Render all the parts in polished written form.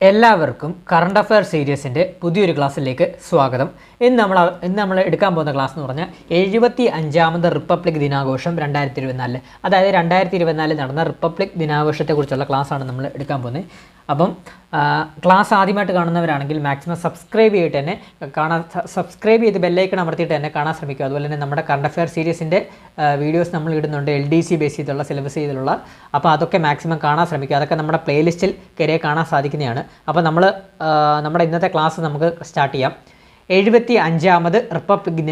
എല്ലാവർക്കും current affair സീരീസിൻ്റെ പുതിയൊരു ക്ലാസ്സിലേക്ക് സ്വാഗതം. ഇന്ന് നമ്മൾ എടുക്കാൻ പോകുന്ന ക്ലാസ് എന്ന് പറഞ്ഞാൽ 75ാമത് റിപ്പബ്ലിക് ദിനാഘോഷം 2024, അതായത് 2024 നടന്ന റിപ്പബ്ലിക് ദിനാഘോഷത്തെക്കുറിച്ചുള്ള ക്ലാസ്സാണ് നമ്മൾ എടുക്കാൻ പോകുന്നത്. അപ്പം ക്ലാസ് ആദ്യമായിട്ട് കാണുന്നവരാണെങ്കിൽ മാക്സിമം സബ്സ്ക്രൈബ് ചെയ്തിട്ട് തന്നെ സബ്സ്ക്രൈബ് ചെയ്ത് ബെല്ലൈക്കൺ അമർത്തിയിട്ട് തന്നെ കാണാൻ ശ്രമിക്കുക. അതുപോലെ തന്നെ നമ്മുടെ കറണ്ട് അഫയർ സീരീസിൻ്റെ വീഡിയോസ് നമ്മൾ ഇടുന്നുണ്ട്, LDC ബേസ് ചെയ്തുള്ള സിലബസ് ചെയ്തുള്ള. അപ്പോൾ അതൊക്കെ മാക്സിമം കാണാൻ ശ്രമിക്കുക. അതൊക്കെ നമ്മുടെ പ്ലേലിസ്റ്റിൽ കയറി കാണാൻ സാധിക്കുന്നതാണ്. അപ്പോൾ നമ്മുടെ ഇന്നത്തെ ക്ലാസ് നമുക്ക് സ്റ്റാർട്ട് ചെയ്യാം. 75ാമത് റിപ്പബ്ലിക്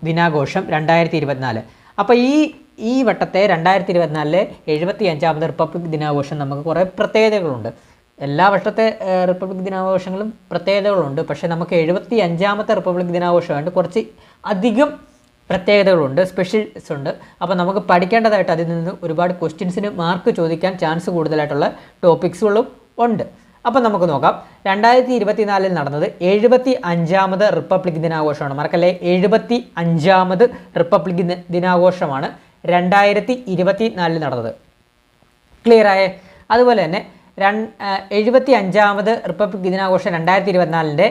ദിനാഘോഷം 2024. അപ്പോൾ ഈ വട്ടത്തെ 2024 75ാമത് റിപ്പബ്ലിക് ദിനാഘോഷം നമുക്ക് കുറേ പ്രത്യേകതകളുണ്ട്. എല്ലാ വർഷത്തെ റിപ്പബ്ലിക് ദിനാഘോഷങ്ങളും പ്രത്യേകതകളുണ്ട്. പക്ഷേ നമുക്ക് 75ാമത്തെ റിപ്പബ്ലിക് ദിനാഘോഷമായിട്ട് കുറച്ച് അധികം പ്രത്യേകതകളുണ്ട്, സ്പെഷ്യൽസ് ഉണ്ട്. അപ്പോൾ നമുക്ക് പഠിക്കേണ്ടതായിട്ട് അതിൽ നിന്ന് ഒരുപാട് ക്വസ്റ്റ്യൻസിന് മാർക്ക് ചോദിക്കാൻ ചാൻസ് കൂടുതലായിട്ടുള്ള ടോപ്പിക്സുകളും ഉണ്ട്. അപ്പോൾ നമുക്ക് നോക്കാം. 2024 നടന്നത് 75ാമത് റിപ്പബ്ലിക് ദിനാഘോഷമാണ്. മറക്കല്ലേ, 75ാമത് റിപ്പബ്ലിക് ദിനാഘോഷമാണ് 2024 നടന്നത്. ക്ലിയർ ആയേ? അതുപോലെ തന്നെ 75ാമത് റിപ്പബ്ലിക് ദിനാഘോഷം 2024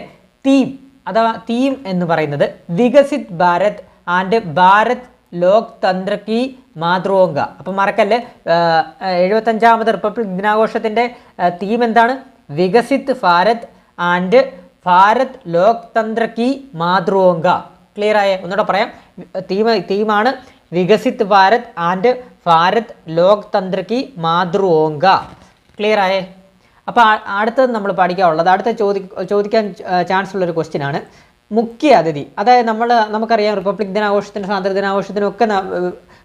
തീം എന്ന് പറയുന്നത് വികസിത് ഭാരത് ആൻഡ് ഭാരത് ലോക് തന്ത്ര കി മാതൃക. അപ്പം മറക്കല്ലേ, 75ാമത് റിപ്പബ്ലിക് ദിനാഘോഷത്തിൻ്റെ തീം എന്താണ്? വികസിത് ഭാരത് ആൻഡ് ഭാരത് ലോക് തന്ത്ര കി മാതൃക. ക്ലിയർ ആയേ? ഒന്നുകൂടെ പറയാം. തീമാണ് വികസിത് ഭാരത് ആൻഡ് ഭാരത് ലോക് തന്ത്ര കി മാതൃക. ക്ലിയർ ആയേ? അപ്പോൾ അടുത്തത് നമ്മൾ പഠിക്കാനുള്ളത്, അടുത്ത ചോദിക്കാൻ ചാൻസ് ഉള്ളൊരു ക്വസ്റ്റ്യൻ ആണ് മുഖ്യ അതിഥി. അതായത് നമുക്കറിയാം റിപ്പബ്ലിക് ദിനാഘോഷത്തിനും സ്വാതന്ത്ര്യ ദിനാഘോഷത്തിനും ഒക്കെ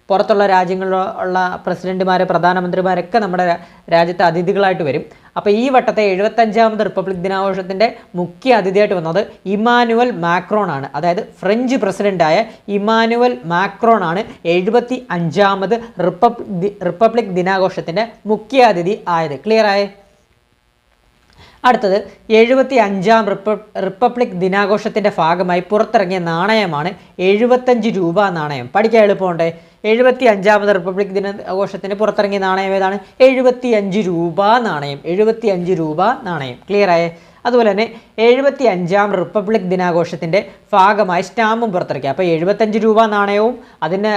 പുറത്തുള്ള രാജ്യങ്ങളിലുള്ള പ്രസിഡന്റുമാർ, പ്രധാനമന്ത്രിമാരൊക്കെ നമ്മുടെ രാജ്യത്തെ അതിഥികളായിട്ട് വരും. അപ്പോൾ ഈ വട്ടത്തെ 75ാമത് റിപ്പബ്ലിക് ദിനാഘോഷത്തിൻ്റെ മുഖ്യ അതിഥിയായിട്ട് വന്നത് ഇമ്മാനുവൽ മാക്രോൺ ആണ്. അതായത് ഫ്രഞ്ച് പ്രസിഡന്റായ ഇമ്മാനുവൽ മാക്രോൺ ആണ് 75ാമത് റിപ്പബ്ലിക് ദിനാഘോഷത്തിൻ്റെ മുഖ്യ അതിഥി ആയത്. ക്ലിയർ ആയേ? അടുത്തത് 75ാം റിപ്പബ്ലിക് ദിനാഘോഷത്തിൻ്റെ ഭാഗമായി പുറത്തിറങ്ങിയ നാണയമാണ് 75 രൂപ നാണയം. പഠിക്കാൻ എളുപ്പമുണ്ട്. 75ാമത് റിപ്പബ്ലിക് ദിനാഘോഷത്തിന് പുറത്തിറങ്ങിയ നാണയം ഏതാണ്? 75 രൂപ നാണയം. 75 രൂപ നാണയം. ക്ലിയർ ആയേ? അതുപോലെ തന്നെ 75ാം റിപ്പബ്ലിക് ദിനാഘോഷത്തിൻ്റെ ഭാഗമായി സ്റ്റാമ്പും പുറത്തിറക്കി. അപ്പോൾ 75 രൂപ നാണയവും അതിൻ്റെ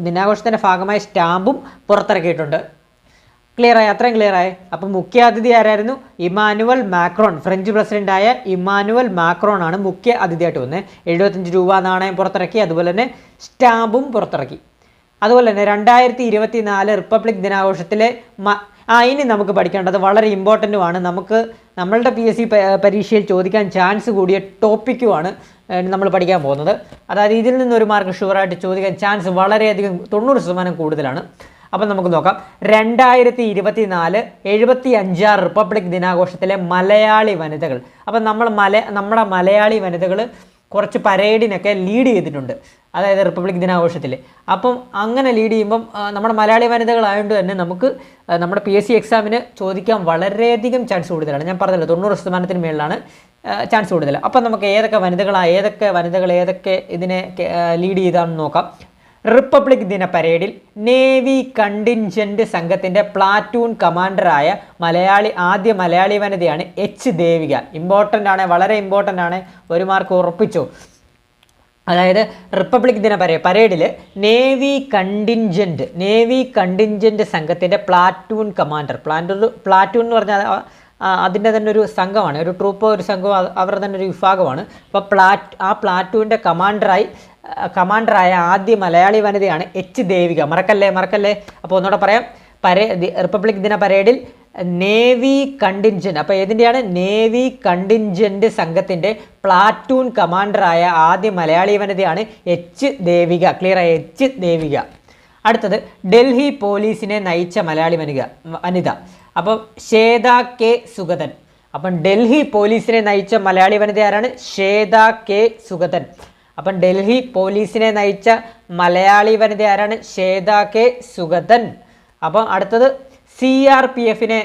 ദിനാഘോഷത്തിൻ്റെ ഭാഗമായി സ്റ്റാമ്പും പുറത്തിറക്കിയിട്ടുണ്ട്. ക്ലിയർ ആയി? അത്രയും ക്ലിയർ ആയി? അപ്പോൾ മുഖ്യ അതിഥി ആരായിരുന്നു? Emmanuel Macron. ഫ്രഞ്ച് പ്രസിഡന്റായ ഇമ്മാനുവൽ മാക്രോൺ ആണ് മുഖ്യ അതിഥിയായിട്ട് വന്നത്. 75 രൂപ നാണയം പുറത്തിറക്കി, അതുപോലെ തന്നെ സ്റ്റാമ്പും പുറത്തിറക്കി. അതുപോലെ തന്നെ 2024 റിപ്പബ്ലിക് ദിനാഘോഷത്തിലെ ഇനി നമുക്ക് പഠിക്കേണ്ടത് വളരെ ഇമ്പോർട്ടൻറ്റുമാണ്. നമ്മളുടെ PSC പരീക്ഷയിൽ ചോദിക്കാൻ ചാൻസ് കൂടിയ ടോപ്പിക്കുമാണ് നമ്മൾ പഠിക്കാൻ പോകുന്നത്. അതായത് ഇതിൽ നിന്നൊരു മാർക്ക് ഷുവറായിട്ട് ചോദിക്കാൻ ചാൻസ് വളരെയധികം 90% കൂടുതലാണ്. അപ്പം നമുക്ക് നോക്കാം. 2024 75ാം റിപ്പബ്ലിക് ദിനാഘോഷത്തിലെ മലയാളി വനിതകൾ. അപ്പം നമ്മുടെ മലയാളി വനിതകൾ കുറച്ച് പരേഡിനൊക്കെ ലീഡ് ചെയ്തിട്ടുണ്ട്, അതായത് റിപ്പബ്ലിക് ദിനാഘോഷത്തിൽ. അപ്പം അങ്ങനെ ലീഡ് ചെയ്യുമ്പം നമ്മുടെ മലയാളി വനിതകളായതുകൊണ്ട് തന്നെ നമുക്ക് നമ്മുടെ PSC എക്സാമിന് ചോദിക്കാൻ വളരെയധികം ചാൻസ് കൂടുതലാണ്. ഞാൻ പറഞ്ഞല്ലോ, 90% മേളിലാണ് ചാൻസ് കൂടുതൽ. അപ്പം നമുക്ക് ഏതൊക്കെ വനിതകൾ ഏതൊക്കെ ഇതിനെ ലീഡ് ചെയ്താണെന്ന് നോക്കാം. റിപ്പബ്ലിക് ദിന പരേഡിൽ നേവി കണ്ടിൻജന്റ് സംഘത്തിൻ്റെ പ്ലാറ്റൂൺ കമാൻഡറായ ആദ്യ മലയാളി വനിതയാണ് H ദേവിക. ഇമ്പോർട്ടൻ്റ് ആണ്, വളരെ ഇമ്പോർട്ടൻ്റ് ആണ്. ഒരു മാർക്ക് ഉറപ്പിച്ചു. അതായത് റിപ്പബ്ലിക് ദിന പരേഡിൽ നേവി കണ്ടിൻജന്റ് സംഘത്തിൻ്റെ പ്ലാറ്റൂൺ കമാൻഡർ. പ്ലാറ്റൂൺ എന്ന് പറഞ്ഞാൽ അതിൻ്റെ തന്നെ ഒരു സംഘമാണ്, ഒരു ട്രൂപ്പോ ഒരു സംഘമോ അവരുടെ തന്നെ ഒരു വിഭാഗമാണ്. അപ്പോൾ ആ പ്ലാറ്റൂണിൻ്റെ കമാൻഡറായ ആദ്യ മലയാളി വനിതയാണ് H ദേവിക. മറക്കല്ലേ. അപ്പോൾ ഒന്നുകൂടെ പറയാം. റിപ്പബ്ലിക് ദിന പരേഡിൽ നേവി കണ്ടിൻജന്റ്, അപ്പോൾ ഏതിൻ്റെയാണ്? നേവി കണ്ടിൻജന്റ് സംഘത്തിൻ്റെ പ്ലാറ്റൂൺ കമാൻഡറായ ആദ്യ മലയാളി വനിതയാണ് H ദേവിക. ക്ലിയർ ആയ? H ദേവിക. അടുത്തത് ഡൽഹി പോലീസിനെ നയിച്ച മലയാളി വനിത. അപ്പം ശ്വേത കെ സുഗതൻ. അപ്പം ഡൽഹി പോലീസിനെ നയിച്ച മലയാളി വനിത ആരാണ്? ശ്വേത കെ സുഗതൻ. അപ്പം ഡൽഹി പോലീസിനെ നയിച്ച മലയാളി വനിത ആരാണ്? ശ്വേത കെ സുഗതൻ. അപ്പം അടുത്തത് CRPFനെ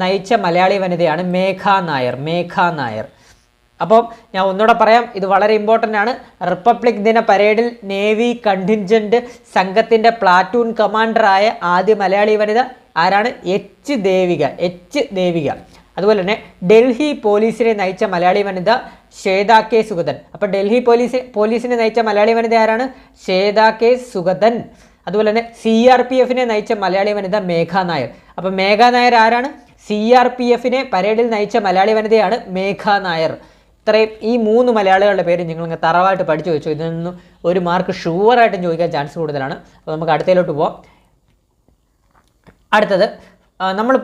നയിച്ച മലയാളി വനിതയാണ് മേഘ നായർ. അപ്പം ഞാൻ ഒന്നുകൂടെ പറയാം, ഇത് വളരെ ഇമ്പോർട്ടൻ്റ് ആണ്. റിപ്പബ്ലിക് ദിന പരേഡിൽ നേവി കണ്ടിൻജന്റ് സംഘത്തിൻ്റെ പ്ലാറ്റൂൺ കമാൻഡറായ ആദ്യ മലയാളി വനിത ആരാണ്? എച്ച് ദേവിക. അതുപോലെ തന്നെ ഡൽഹി പോലീസിനെ നയിച്ച മലയാളി വനിത ശ്വേത കെ സുഗതൻ. അപ്പോൾ ഡൽഹി പോലീസിനെ നയിച്ച മലയാളി വനിത ആരാണ്? ശ്വേത കെ സുഗതൻ. അതുപോലെ തന്നെ CRPFനെ നയിച്ച മലയാളി വനിത മേഘ നായർ. അപ്പോൾ മേഘ നായർ ആരാണ്? CRPFനെ പരേഡിൽ നയിച്ച മലയാളി വനിതയാണ് മേഘ നായർ. ഇത്രയും ഈ 3 മലയാളികളുടെ പേര് നിങ്ങൾ തറവായിട്ട് പഠിച്ചു വെച്ചു. ഇതിൽ നിന്നും ഒരു മാർക്ക് ഷുവറായിട്ടും ചോദിക്കാൻ ചാൻസ് കൂടുതലാണ്. അപ്പോൾ നമുക്ക് അടുത്തതിലോട്ട് പോവാം. അടുത്തത് നമ്മൾ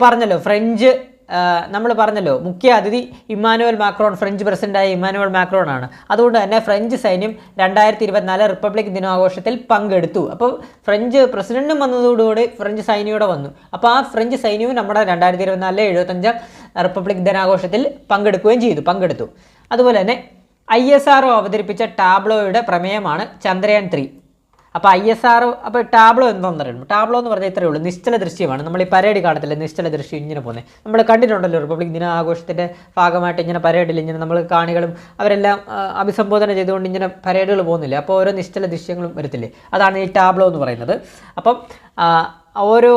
പറഞ്ഞല്ലോ മുഖ്യ അതിഥി ഇമ്മാനുവൽ മാക്രോൺ, ഫ്രഞ്ച് പ്രസിഡന്റായ ഇമ്മാനുവൽ മാക്രോൺ ആണ്. അതുകൊണ്ട് തന്നെ ഫ്രഞ്ച് സൈന്യം 2024 റിപ്പബ്ലിക് ദിനാഘോഷത്തിൽ പങ്കെടുത്തു. അപ്പോൾ ഫ്രഞ്ച് പ്രസിഡന്റും വന്നതോടുകൂടി ഫ്രഞ്ച് സൈന്യം വന്നു. അപ്പോൾ ആ ഫ്രഞ്ച് സൈന്യവും നമ്മുടെ 2024 75 റിപ്പബ്ലിക് ദിനാഘോഷത്തിൽ പങ്കെടുത്തു. അതുപോലെ തന്നെ ISRO അവതരിപ്പിച്ച ടാബ്ലോയുടെ പ്രമേയമാണ് ചന്ദ്രയാൻ 3. അപ്പോൾ അപ്പോൾ ടാബ്ലോ എന്താണെന്ന് അറിയണം. ടാബ്ലോ എന്ന് പറഞ്ഞാൽ ഇത്രയേ ഉള്ളൂ, നിശ്ചല ദൃശ്യമാണ്. നമ്മൾ ഈ പരേഡ് കാണത്തില്ല, നിശ്ചല ദൃശ്യം ഇങ്ങനെ പോകുന്നത് നമ്മൾ കണ്ടിട്ടുണ്ടല്ലോ. റിപ്പബ്ലിക് ദിനാഘോഷത്തിൻ്റെ ഭാഗമായിട്ട് ഇങ്ങനെ പരേഡിൽ ഇങ്ങനെ നമ്മൾ കാണികളും അവരെല്ലാം അഭിസംബോധന ചെയ്തുകൊണ്ട് ഇങ്ങനെ പരേഡുകൾ പോകുന്നില്ല. അപ്പോൾ ഓരോ നിശ്ചല ദൃശ്യങ്ങളും വരത്തില്ലേ, അതാണ് ഈ ടാബ്ലോ എന്ന് പറയുന്നത്. അപ്പം ഓരോ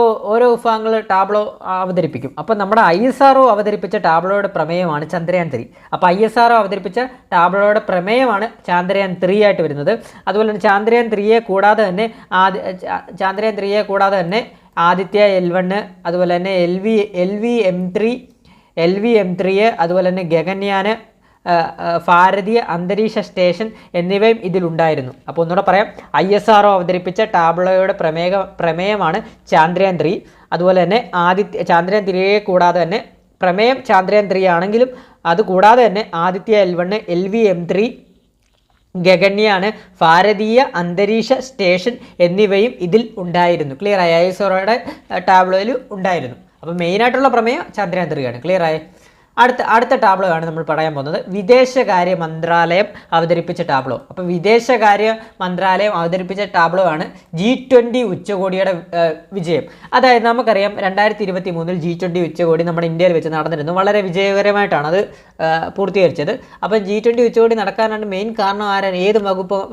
വിഭാഗങ്ങൾ ടാബ്ലോ അവതരിപ്പിക്കും. അപ്പോൾ നമ്മുടെ ISRO അവതരിപ്പിച്ച ടാബ്ലോയുടെ പ്രമേയമാണ് ചന്ദ്രയാൻ 3. അപ്പോൾ ISRO അവതരിപ്പിച്ച ടാബ്ലോയുടെ പ്രമേയമാണ് ചന്ദ്രയാൻ 3 ആയിട്ട് വരുന്നത്. അതുപോലെ തന്നെ ചന്ദ്രയാൻ 3യെ കൂടാതെ തന്നെ ആദിത്യ L1, അതുപോലെ തന്നെ LV-M3 അതുപോലെ തന്നെ ഗഗൻയാൻ, ഭാരതീയ അന്തരീക്ഷ സ്റ്റേഷൻ എന്നിവയും ഇതിലുണ്ടായിരുന്നു. അപ്പോൾ ഒന്നുകൂടെ പറയാം, ISRO അവതരിപ്പിച്ച ടാബ്ലോയുടെ പ്രമേയമാണ് ചന്ദ്രയാൻ 3. അതുപോലെ തന്നെ ചന്ദ്രയാൻ 3യെ കൂടാതെ തന്നെ പ്രമേയം ചന്ദ്രയാൻ 3 ആണെങ്കിലും അതുകൂടാതെ തന്നെ ആദിത്യ L1, LV-M3, ഗഗൻയാൻ, ഭാരതീയ അന്തരീക്ഷ സ്റ്റേഷൻ എന്നിവയും ഇതിൽ ഉണ്ടായിരുന്നു. ക്ലിയറായി? ISROയുടെ ടാബ്ലോയിൽ ഉണ്ടായിരുന്നു. അപ്പോൾ മെയിനായിട്ടുള്ള പ്രമേയം ചന്ദ്രയാൻ 3 ആണ്. ക്ലിയറായി? അടുത്ത ടാബ്ലോ ആണ് നമ്മൾ പറയാൻ പോകുന്നത്. വിദേശകാര്യ മന്ത്രാലയം അവതരിപ്പിച്ച ടാബ്ലോ. അപ്പോൾ വിദേശകാര്യ മന്ത്രാലയം അവതരിപ്പിച്ച ടാബ്ലോ ആണ് G20 ഉച്ചകോടിയുടെ വിജയം. അതായത് നമുക്കറിയാം 2023 G20 ഉച്ചകോടി നമ്മുടെ ഇന്ത്യയിൽ വെച്ച് നടന്നിരുന്നു. വളരെ വിജയകരമായിട്ടാണ് അത് പൂർത്തീകരിച്ചത്. അപ്പം G20 ഉച്ചകോടി നടക്കാനാണ് മെയിൻ കാരണം ആരാണ്? ഏത്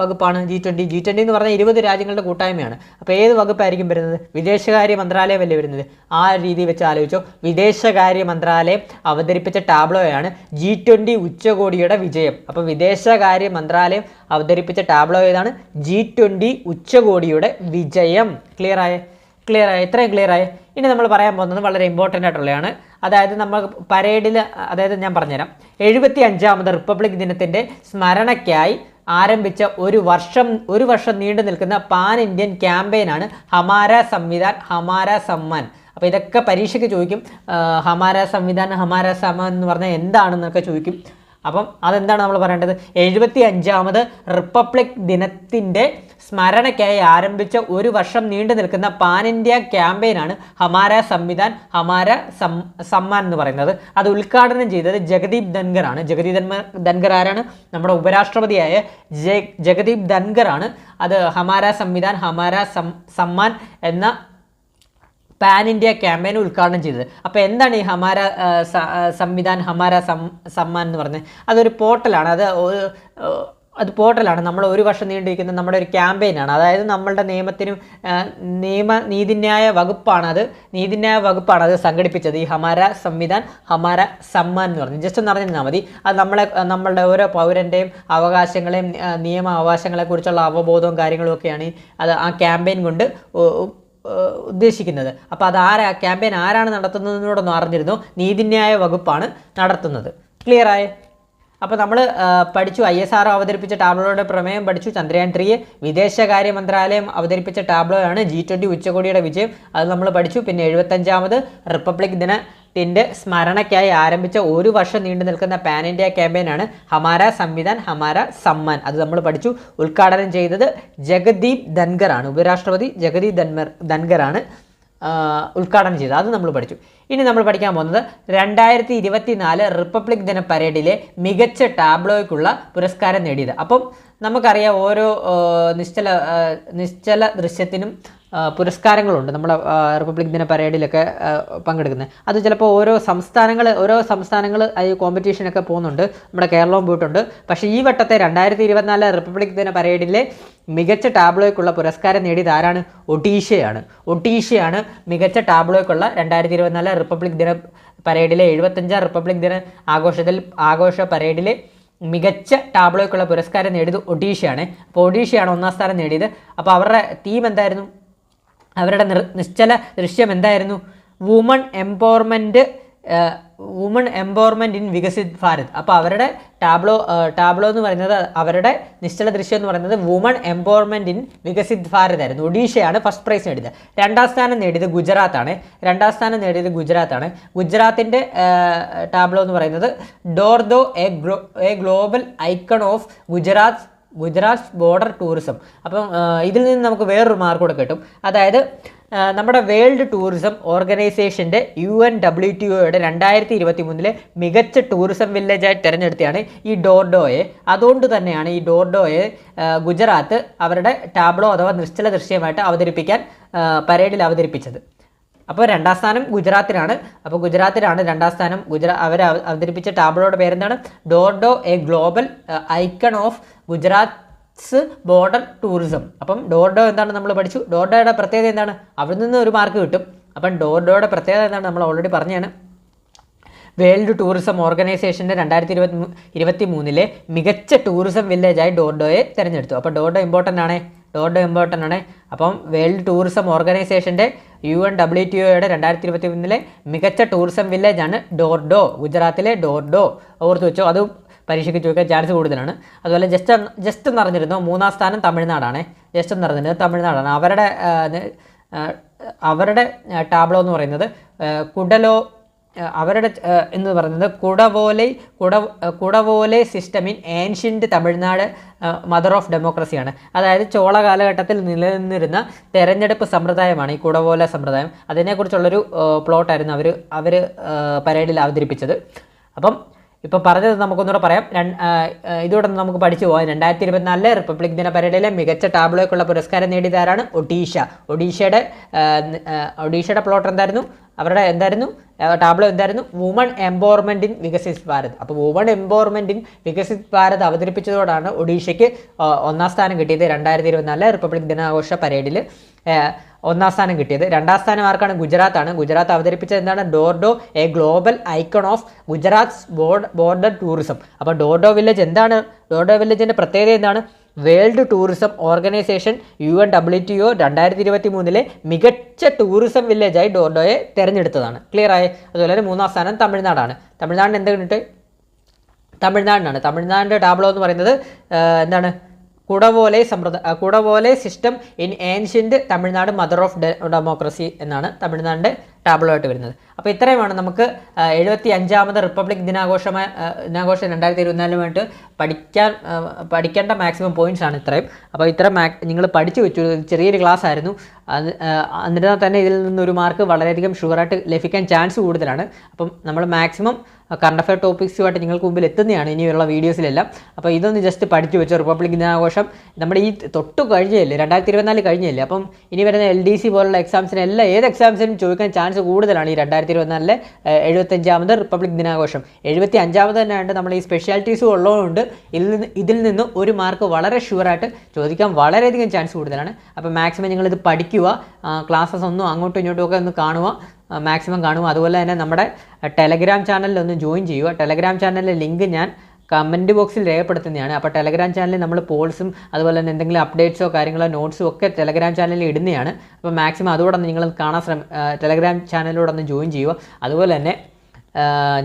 വകുപ്പാണ് G20 എന്ന് പറഞ്ഞാൽ 20 രാജ്യങ്ങളുടെ കൂട്ടായ്മയാണ്. അപ്പോൾ ഏത് വകുപ്പായിരിക്കും വരുന്നത്? വിദേശകാര്യ മന്ത്രാലയമല്ലേ വരുന്നത്. ആ രീതി വെച്ച് ആലോചിച്ചോ. വിദേശകാര്യ മന്ത്രാലയം അവതരിപ്പിച്ച ടാബ്ലോയാണ് G20 ഉച്ചകോടിയുടെ വിജയം. അപ്പോൾ വിദേശകാര്യ മന്ത്രാലയം അവതരിപ്പിച്ച ടാബ്ലോ ഏതാണ്? G20 ഉച്ചകോടിയുടെ വിജയം. ക്ലിയറായ? ഇത്രയും ക്ലിയറായ? ഇനി നമ്മൾ പറയാൻ പോകുന്നത് വളരെ ഇമ്പോർട്ടൻ്റ് ആയിട്ടുള്ളതാണ്. അതായത് നമ്മൾ പരേഡിൽ, അതായത് ഞാൻ പറഞ്ഞുതരാം, 75ാമത് റിപ്പബ്ലിക് ദിനത്തിൻ്റെ സ്മരണയ്ക്കായി ആരംഭിച്ച ഒരു വർഷം നീണ്ടു നിൽക്കുന്ന പാൻ ഇന്ത്യൻ ക്യാമ്പയിനാണ് ഹമാര സംവിധാൻ ഹമാര സമ്മാൻ. അപ്പോൾ ഇതൊക്കെ പരീക്ഷയ്ക്ക് ചോദിക്കും. ഹമാര സംവിധാൻ ഹമാര സമ്മാൻ എന്ന് പറഞ്ഞാൽ എന്താണെന്നൊക്കെ ചോദിക്കും. അപ്പം അതെന്താണ് നമ്മൾ പറയേണ്ടത്? 75ാമത് റിപ്പബ്ലിക് ദിനത്തിൻ്റെ സ്മരണയ്ക്കായി ആരംഭിച്ച ഒരു വർഷം നീണ്ടു നിൽക്കുന്ന പാൻ ഇന്ത്യ ക്യാമ്പയിനാണ് ഹമാര സംവിധാൻ ഹമാര സമ്മാൻ എന്ന് പറയുന്നത്. അത് ഉദ്ഘാടനം ചെയ്തത് ജഗദീപ് ധൻഖർ ആണ്. ധൻഖർ ആരാണ്? നമ്മുടെ ഉപരാഷ്ട്രപതിയായ ജഗദീപ് ധൻഖർ ആണ്. അത് ഹമാര സംവിധാൻ ഹമാര സമ്മാൻ എന്ന പാൻ ഇന്ത്യ ക്യാമ്പയിൻ ഉദ്ഘാടനം ചെയ്തത്. അപ്പോൾ എന്താണ് ഈ ഹമാര സംവിധാൻ ഹമാര സമ്മാൻ എന്ന് പറഞ്ഞത്? അതൊരു പോർട്ടലാണ്. അത് പോർട്ടലാണ്. നമ്മൾ ഒരു വർഷം നീണ്ടിരിക്കുന്ന നമ്മുടെ ഒരു ക്യാമ്പയിനാണ്. അതായത് നമ്മളുടെ നീതിന്യായ വകുപ്പാണ് അത് സംഘടിപ്പിച്ചത്. ഈ ഹമാര സംവിധാൻ ഹമാര സമ്മാൻ എന്ന് പറഞ്ഞു ജസ്റ്റ് ഒന്ന് അറിഞ്ഞാൽ മതി. അത് നമ്മളുടെ ഓരോ പൗരൻ്റെയും അവകാശങ്ങളെയും നിയമ അവകാശങ്ങളെക്കുറിച്ചുള്ള അവബോധവും കാര്യങ്ങളും ഒക്കെയാണ് ആ ക്യാമ്പയിൻ കൊണ്ട് ഉദ്ദേശിക്കുന്നത്. അപ്പോൾ ക്യാമ്പയിൻ ആരാണ് നടത്തുന്നതിനോടൊന്നും അറിഞ്ഞിരുന്നു? നീതിന്യായ വകുപ്പാണ് നടത്തുന്നത്. ക്ലിയറായ? അപ്പോൾ നമ്മൾ പഠിച്ചു ISRO അവതരിപ്പിച്ച ടാബ്ലോയുടെ പ്രമേയം പഠിച്ചു. ചന്ദ്രയാൻ 3 വിദേശകാര്യ മന്ത്രാലയം അവതരിപ്പിച്ച ടാബ്ലോയാണ് G20 ഉച്ചകോടിയുടെ വിജയം. അത് നമ്മൾ പഠിച്ചു. പിന്നെ 75ാമത് റിപ്പബ്ലിക് ദിനത്തിൻ്റെ സ്മരണയ്ക്കായി ആരംഭിച്ച ഒരു വർഷം നീണ്ടു നിൽക്കുന്ന പാൻ ഇന്ത്യ ക്യാമ്പയിനാണ് ഹമാര സംവിധാൻ ഹമാര സമ്മാൻ. അത് നമ്മൾ പഠിച്ചു. ഉദ്ഘാടനം ചെയ്തത് ജഗദീപ് ധൻഖർ ആണ്. ഉപരാഷ്ട്രപതി ജഗദീപ് ധൻഖർ ആണ് ഉദ്ഘാടനം ചെയ്തത്. അത് നമ്മൾ പഠിച്ചു. ഇനി നമ്മൾ പഠിക്കാൻ പോകുന്നത് 2024 റിപ്പബ്ലിക് ദിന പരേഡിലെ മികച്ച ടാബ്ലോയ്ക്കുള്ള പുരസ്കാരം നേടിയത്. അപ്പം നമുക്കറിയാം ഓരോ നിശ്ചല ദൃശ്യത്തിനും പുരസ്കാരങ്ങളുണ്ട് നമ്മുടെ റിപ്പബ്ലിക് ദിന പരേഡിലൊക്കെ പങ്കെടുക്കുന്നത്. അത് ചിലപ്പോൾ ഓരോ സംസ്ഥാനങ്ങൾ ഈ കോമ്പറ്റീഷനൊക്കെ പോകുന്നുണ്ട്. നമ്മുടെ കേരളവും പോയിട്ടുണ്ട്. പക്ഷേ ഈ വട്ടത്തെ 2024 റിപ്പബ്ലിക് ദിന പരേഡിലെ മികച്ച ടാബ്ലോയ്ക്കുള്ള പുരസ്കാരം നേടിയത് ആരാണ്? ഒഡീഷയാണ് മികച്ച ടാബ്ലോയ്ക്കുള്ള 2024 റിപ്പബ്ലിക് ദിന പരേഡിലെ 75 റിപ്പബ്ലിക് ദിന ആഘോഷ പരേഡിലെ മികച്ച ടാബ്ലോയ്ക്കുള്ള പുരസ്കാരം നേടിയത് ഒഡീഷയാണ്. അപ്പോൾ ഒഡീഷയാണ് 1ാം സ്ഥാനം നേടിയത്. അപ്പോൾ അവരുടെ തീം എന്തായിരുന്നു? അവരുടെ നിശ്ചല ദൃശ്യം എന്തായിരുന്നു? Woman empowerment in Viksit Bharat. അപ്പോൾ അവരുടെ ടാബ്ലോ എന്ന് പറയുന്നത്, അവരുടെ നിശ്ചല ദൃശ്യം എന്ന് പറയുന്നത് woman empowerment in Viksit Bharat ആയിരുന്നു. ഒഡീഷയാണ് ഫസ്റ്റ് പ്രൈസ് നേടിയത്. 2ാം സ്ഥാനം നേടിയത് ഗുജറാത്താണ്. ഗുജറാത്തിൻ്റെ ടാബ്ലോ എന്ന് പറയുന്നത് Dhordo a global icon of Gujarat border tourism. അപ്പം ഇതിൽ നിന്ന് നമുക്ക് വേറൊരു മാർക്ക് കൂടെ കിട്ടും. അതായത് നമ്മുടെ വേൾഡ് ടൂറിസം ഓർഗനൈസേഷൻ്റെ UNWTOയുടെ 2023 മികച്ച ടൂറിസം വില്ലേജായി തിരഞ്ഞെടുത്തതാണ് ഈ ഡോർഡോയെ. അതുകൊണ്ട് തന്നെയാണ് ഈ ഡോർഡോയെ ഗുജറാത്ത് അവരുടെ ടാബ്ലോ അഥവാ നിശ്ചല ദൃശ്യമായിട്ട് പരേഡിൽ അവതരിപ്പിച്ചത്. അപ്പോൾ 2ാം സ്ഥാനം ഗുജറാത്തിനാണ്. അപ്പോൾ ഗുജറാത്തിനാണ് 2ാം സ്ഥാനം. അവർ അവതരിപ്പിച്ച ടാബ്ലോയുടെ പേരെന്താണ്? Dhordo a global icon of Gujarat's border tourism. അപ്പം ഡോർഡോ എന്താണ് നമ്മൾ പഠിച്ചു. ഡോർഡോയുടെ പ്രത്യേകത എന്താണ്? അവിടെ നിന്ന് ഒരു മാർക്ക് കിട്ടും. അപ്പം ഡോർഡോയുടെ പ്രത്യേകത എന്താണ് നമ്മൾ ഓൾറെഡി പറഞ്ഞാണ്. വേൾഡ് ടൂറിസം ഓർഗനൈസേഷൻ്റെ 2023 മികച്ച ടൂറിസം വില്ലേജായി ഡോർഡോയെ തിരഞ്ഞെടുത്തു. അപ്പോൾ ഡോർഡോ ഇമ്പോർട്ടൻ്റ് ആണ്. അപ്പം വേൾഡ് ടൂറിസം ഓർഗനൈസേഷൻ്റെ UNWTOയുടെ 2023 മികച്ച ടൂറിസം വില്ലേജാണ് ഡോർഡോ. ഗുജറാത്തിലെ ഡോർഡോ ഓർത്ത് വെച്ചോ. അത് പരീക്ഷയ്ക്ക് ചോദിക്കാൻ ചാൻസ് കൂടുതലാണ്. അതുപോലെ ജസ്റ്റ് എന്ന് പറഞ്ഞിരുന്നു 3ാം സ്ഥാനം തമിഴ്നാടാണ്. അവരുടെ ടാബ്ലോ എന്ന് പറയുന്നത് Kudavolai system in ancient Tamil Nadu mother of ഡെമോക്രസിയാണ്. അതായത് ചോള കാലഘട്ടത്തിൽ നിലനിന്നിരുന്ന തെരഞ്ഞെടുപ്പ് സമ്പ്രദായമാണ് ഈ കുടവോല സമ്പ്രദായം. അതിനെക്കുറിച്ചുള്ളൊരു പ്ലോട്ടായിരുന്നു അവർ പരേഡിൽ അവതരിപ്പിച്ചത്. അപ്പം ഇപ്പോൾ പറഞ്ഞത് നമുക്കൊന്നുകൂടെ പറയാം. ഇതോടെ നമുക്ക് പഠിച്ചു പോകാം. 2024 റിപ്പബ്ലിക് ദിന പരേഡിലെ മികച്ച ടാബ്ലോയ്ക്കുള്ള പുരസ്കാരം നേടിയത് ആരാണ്? ഒഡീഷയുടെ പ്ലോട്ട് എന്തായിരുന്നു? അവരുടെ ടാബ്ലോ എന്തായിരുന്നു? Woman empowerment in Viksit Bharat. അപ്പോൾ woman empowerment in Viksit Bharat അവതരിപ്പിച്ചതോടാണ് ഒഡീഷയ്ക്ക് 1ാം സ്ഥാനം കിട്ടിയത്. 2024 റിപ്പബ്ലിക് ദിനാഘോഷ പരേഡിൽ 1ാം സ്ഥാനം കിട്ടിയത്. 2ാം സ്ഥാനം ആർക്കാണ്? ഗുജറാത്ത് അവതരിപ്പിച്ചത് എന്താണ്? Dhordo a global icon of Gujarat border tourism. അപ്പോൾ ഡോർഡോ വില്ലേജ് എന്താണ്? ഡോർഡോ വില്ലേജിൻ്റെ പ്രത്യേകത എന്താണ്? വേൾഡ് ടൂറിസം ഓർഗനൈസേഷൻ UNWTO 2023 മികച്ച ടൂറിസം വില്ലേജായി ഡോർഡോയെ തിരഞ്ഞെടുത്തതാണ്. ക്ലിയർ ആയി? അതുപോലെ തന്നെ 3ാം സ്ഥാനം തമിഴ്നാടിന് എന്ത് കണ്ടിട്ട്? തമിഴ്നാടിൻ്റെ ടാബ്ലോ എന്ന് പറയുന്നത് എന്താണ്? Kudavolai system in ancient Tamil Nadu mother of democracy എന്നാണ് തമിഴ്നാടിൻ്റെ ടാബ്ലോ ആയിട്ട് വരുന്നത്. അപ്പോൾ ഇത്രയുമാണ് നമുക്ക് 75ാമത് റിപ്പബ്ലിക് ദിനാഘോഷം 2024 പഠിക്കേണ്ട മാക്സിമം പോയിൻറ്റ്സ് ആണ് ഇത്രയും. അപ്പോൾ നിങ്ങൾ പഠിച്ചു വെച്ചു. ചെറിയൊരു ക്ലാസ് ആയിരുന്നു. എന്നിരുന്നാൽ തന്നെ ഇതിൽ നിന്നൊരു മാർക്ക് വളരെയധികം ഷുവറായിട്ട് ലഭിക്കാൻ ചാൻസ് കൂടുതലാണ്. അപ്പം നമ്മൾ മാക്സിമം കറണ്ട് അഫെയർ ടോപ്പിക്സുമായിട്ട് നിങ്ങൾക്ക് മുമ്പിൽ എത്തുന്നതാണ് ഇനിയുള്ള വീഡിയോസിലെല്ലാം. അപ്പോൾ ഇതൊന്ന് ജസ്റ്റ് പഠിച്ചു വെച്ചു. റിപ്പബ്ലിക് ദിനാഘോഷം നമ്മുടെ ഈ തൊട്ട് കഴിഞ്ഞില്ലേ, 2024 കഴിഞ്ഞില്ലേ. അപ്പം ഇനി വരുന്ന LDC പോലുള്ള എക്സാംസിനെല്ലാം ഏത് എക്സാംസിനും ചോദിക്കാൻ ചാൻസ് കൂടുതലാണ് ഈ 2024 75ാമത് റിപ്പബ്ലിക് ദിനാഘോഷം. 75ാമത് തന്നെയാണ് നമ്മൾ ഈ സ്പെഷ്യാലിറ്റീസും ഉള്ളതുകൊണ്ട് ഇതിൽ നിന്ന് ഒരു മാർക്ക് വളരെ ഷുവറായിട്ട് ചോദിക്കാൻ വളരെയധികം ചാൻസ് കൂടുതലാണ്. അപ്പോൾ മാക്സിമം നിങ്ങളിത് പഠിക്കുക. ക്ലാസ്സസ് ഒന്നും അങ്ങോട്ടും ഇങ്ങോട്ടും ഒക്കെ ഒന്ന് മാക്സിമം കാണുക. അതുപോലെ തന്നെ നമ്മുടെ ടെലഗ്രാം ചാനലിൽ ഒന്ന് ജോയിൻ ചെയ്യുക. ടെലഗ്രാം ചാനലിലെ ലിങ്ക് ഞാൻ കമൻറ്റ് ബോക്സിൽ രേഖപ്പെടുത്തുന്നതാണ്. അപ്പോൾ ടെലഗ്രാം ചാനലിൽ നമ്മൾ പോൾസും അതുപോലെ തന്നെ എന്തെങ്കിലും അപ്ഡേറ്റ്സോ കാര്യങ്ങളോ നോട്ട്സും ഒക്കെ ടെലഗ്രാം ചാനലിൽ ഇടുന്നതാണ്. അപ്പോൾ മാക്സിമം അതുകൂടെ നിങ്ങൾ കാണാൻ ടെലഗ്രാം ചാനലിലൂടെ ഒന്ന് ജോയിൻ ചെയ്യുക. അതുപോലെ തന്നെ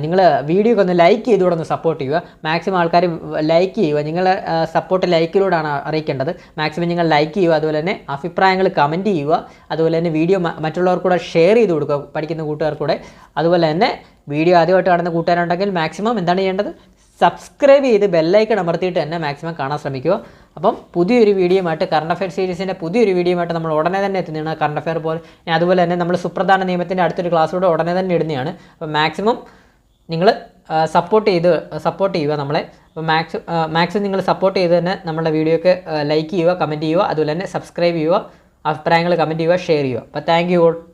നിങ്ങൾ വീഡിയോക്ക് ഒന്ന് ലൈക്ക് ചെയ്തുകൂടെ ഒന്ന് സപ്പോർട്ട് ചെയ്യുക. മാക്സിമം ആൾക്കാർ ലൈക്ക് ചെയ്യുക. നിങ്ങളെ സപ്പോർട്ട് ലൈക്കിലൂടെയാണ് അറിയിക്കേണ്ടത്. മാക്സിമം നിങ്ങൾ ലൈക്ക് ചെയ്യുക. അതുപോലെ തന്നെ അഭിപ്രായങ്ങൾ കമൻറ്റ് ചെയ്യുക. അതുപോലെ തന്നെ വീഡിയോ മറ്റുള്ളവർക്കൂടെ ഷെയർ ചെയ്ത് കൊടുക്കുക, പഠിക്കുന്ന കൂട്ടുകാർക്കൂടെ. അതുപോലെ തന്നെ വീഡിയോ ആദ്യമായിട്ട് കാണുന്ന കൂട്ടുകാരുണ്ടെങ്കിൽ മാക്സിമം എന്താണ് ചെയ്യേണ്ടത്? സബ്സ്ക്രൈബ് ചെയ്ത് ബെല്ലൈക്കൺ അമർത്തിയിട്ട് തന്നെ മാക്സിമം കാണാൻ ശ്രമിക്കുക. അപ്പം പുതിയൊരു വീഡിയോയുമായിട്ട് കറണ്ട് അഫെയർ സീരീസിൻ്റെ പുതിയൊരു വീഡിയോയുമായിട്ട് നമ്മൾ ഉടനെ തന്നെ എത്തുന്നതാണ്. കറണ്ട് അഫെയർ പോലെ അതുപോലെ തന്നെ നമ്മൾ സുപ്രധാന നിയമത്തിൻ്റെ അടുത്തൊരു ക്ലാസ്സിലൂടെ ഉടനെ തന്നെ ഇടുന്നതാണ്. അപ്പം മാക്സിമം നിങ്ങൾ സപ്പോർട്ട് ചെയ്യുക നമ്മളെ. അപ്പോൾ മാക്സിമം നിങ്ങൾ സപ്പോർട്ട് ചെയ്ത് തന്നെ നമ്മുടെ വീഡിയോക്ക് ലൈക്ക് ചെയ്യുക, കമൻറ്റ് ചെയ്യുക, അതുപോലെ തന്നെ സബ്സ്ക്രൈബ് ചെയ്യുക. അഭിപ്രായങ്ങൾ കമൻറ്റ് ചെയ്യുക, ഷെയർ ചെയ്യുക. അപ്പോൾ താങ്ക് യു ഓൾ.